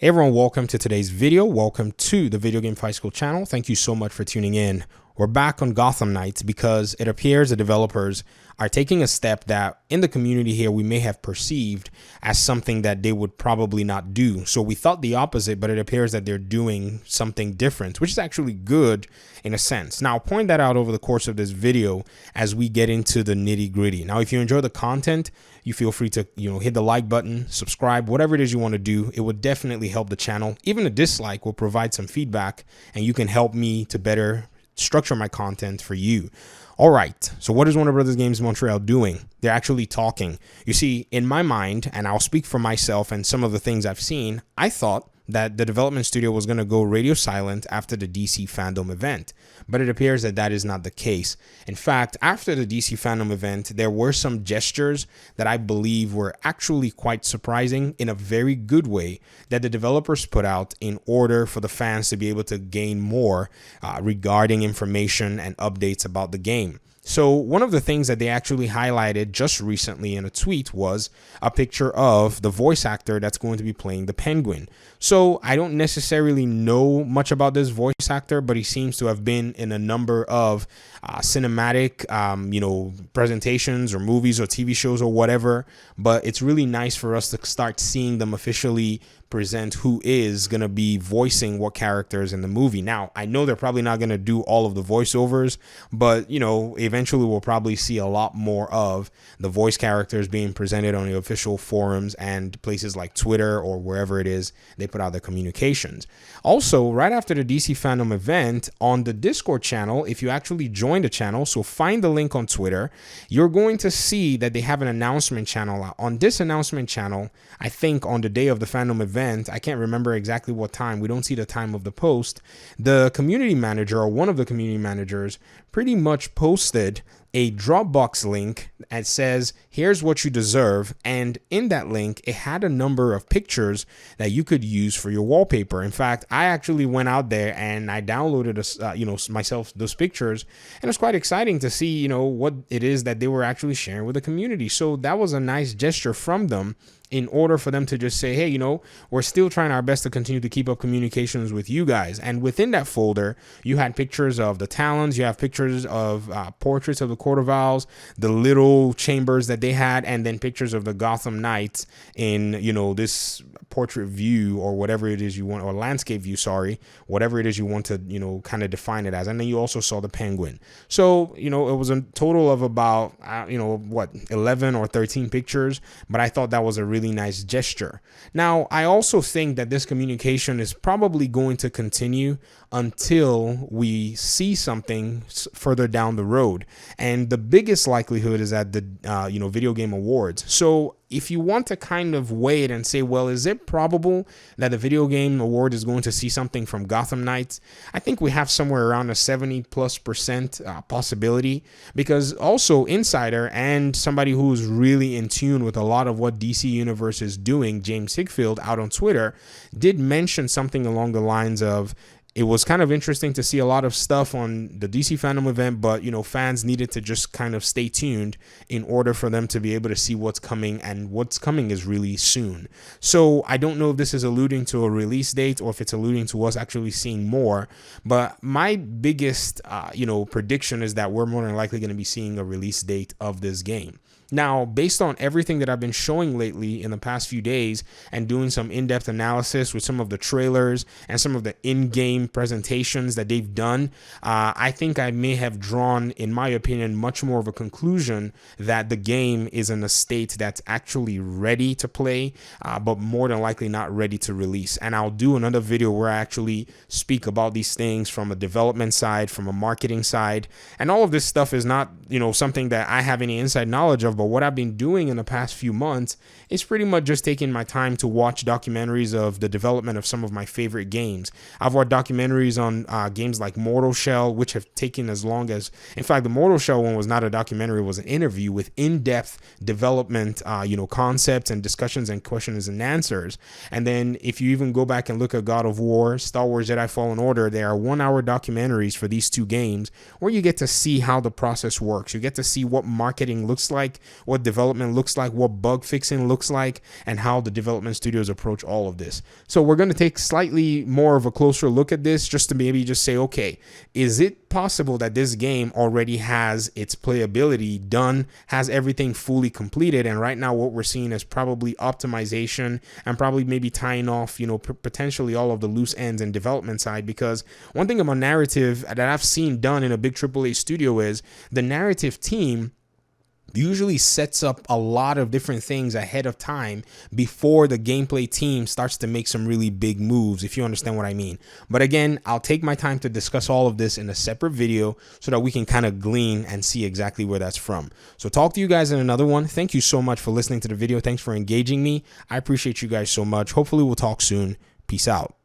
Hey everyone, welcome to today's video. Welcome to the Video Game Fight School channel. Thank you so much for tuning in. We're back on Gotham Knights because it appears the developers are taking a step that in the community here we may have perceived as something that they would probably not do. So we thought the opposite, but it appears that they're doing something different, which is actually good in a sense. Now, I'll point that out over the course of this video as we get into the nitty-gritty. Now, if you enjoy the content, you feel free to, hit the like button, subscribe, whatever it is you want to do. It would definitely help the channel. Even a dislike will provide some feedback and you can help me to better structure my content for you. All right, so what is Warner Brothers Games Montreal doing? They're actually talking. You see, in my mind, and I'll speak for myself and some of the things I've seen, I thought that the development studio was going to go radio silent after the DC fandom event, but it appears that that is not the case. In fact, after the DC fandom event, there were some gestures that I believe were actually quite surprising in a very good way that the developers put out in order for the fans to be able to gain more regarding information and updates about the game. So one of the things that they actually highlighted just recently in a tweet was a picture of the voice actor that's going to be playing the Penguin. So I don't necessarily know much about this voice actor, but he seems to have been in a number of cinematic, presentations or movies or TV shows or whatever. But it's really nice for us to start seeing them officially present who is going to be voicing what characters in the movie. Now, I know they're probably not going to do all of the voiceovers, but, eventually we'll probably see a lot more of the voice characters being presented on the official forums and places like Twitter or wherever it is they put out their communications. Also, right after the DC fandom event on the Discord channel, if you actually join the channel, so find the link on Twitter, you're going to see that they have an announcement channel out. On this announcement channel, I think on the day of the fandom event, I can't remember exactly what time, we don't see the time of the post, the community manager or one of the community managers pretty much posted a Dropbox link that says, here's what you deserve. And in that link, it had a number of pictures that you could use for your wallpaper. In fact, I actually went out there and I downloaded, myself those pictures. And it's quite exciting to see, what it is that they were actually sharing with the community. So that was a nice gesture from them in order for them to just say, hey, we're still trying our best to continue to keep up communications with you guys. And within that folder, you had pictures of the Talons, you have pictures of portraits of the Court of Owls, the little chambers that they had, and then pictures of the Gotham Knights in, this portrait view or whatever it is you want, or landscape view, sorry, whatever it is you want to, kind of define it as. And then you also saw the Penguin. So, it was a total of about, 11 or 13 pictures, but I thought that was a really nice gesture. Now, I also think that this communication is probably going to continue until we see something further down the road. And the biggest likelihood is at the, Video Game Awards. So if you want to kind of weigh it and say, well, is it probable that the Video Game Award is going to see something from Gotham Knights? I think we have somewhere around a 70+% possibility, because also Insider and somebody who's really in tune with a lot of what DC Universe is doing, James Higfield, out on Twitter, did mention something along the lines of, it was kind of interesting to see a lot of stuff on the DC fandom event, but, fans needed to just kind of stay tuned in order for them to be able to see what's coming, and what's coming is really soon. So I don't know if this is alluding to a release date or if it's alluding to us actually seeing more, but my biggest, prediction is that we're more than likely going to be seeing a release date of this game. Now, based on everything that I've been showing lately in the past few days and doing some in-depth analysis with some of the trailers and some of the in-game presentations that they've done, I think I may have drawn, in my opinion, much more of a conclusion that the game is in a state that's actually ready to play, but more than likely not ready to release. And I'll do another video where I actually speak about these things from a development side, from a marketing side, and all of this stuff is not, something that I have any inside knowledge of, but what I've been doing in the past few months is pretty much just taking my time to watch documentaries of the development of some of my favorite games. I've watched documentaries on games like Mortal Shell, which have taken as long as, in fact, the Mortal Shell one was not a documentary, it was an interview with in-depth development, concepts and discussions and questions and answers. And then if you even go back and look at God of War, Star Wars Jedi Fallen Order, there are 1-hour documentaries for these two games where you get to see how the process works. You get to see what marketing looks like what development looks like, what bug fixing looks like, and how the development studios approach all of this. So we're going to take slightly more of a closer look at this, just to maybe just say, okay, is it possible that this game already has its playability done, has everything fully completed, and right now what we're seeing is probably optimization and probably maybe tying off, potentially all of the loose ends in development side? Because one thing about narrative that I've seen done in a big AAA studio is the narrative team usually sets up a lot of different things ahead of time before the gameplay team starts to make some really big moves, if you understand what I mean. But again, I'll take my time to discuss all of this in a separate video so that we can kind of glean and see exactly where that's from. So talk to you guys in another one. Thank you so much for listening to the video. Thanks for engaging me. I appreciate you guys so much. Hopefully we'll talk soon. Peace out.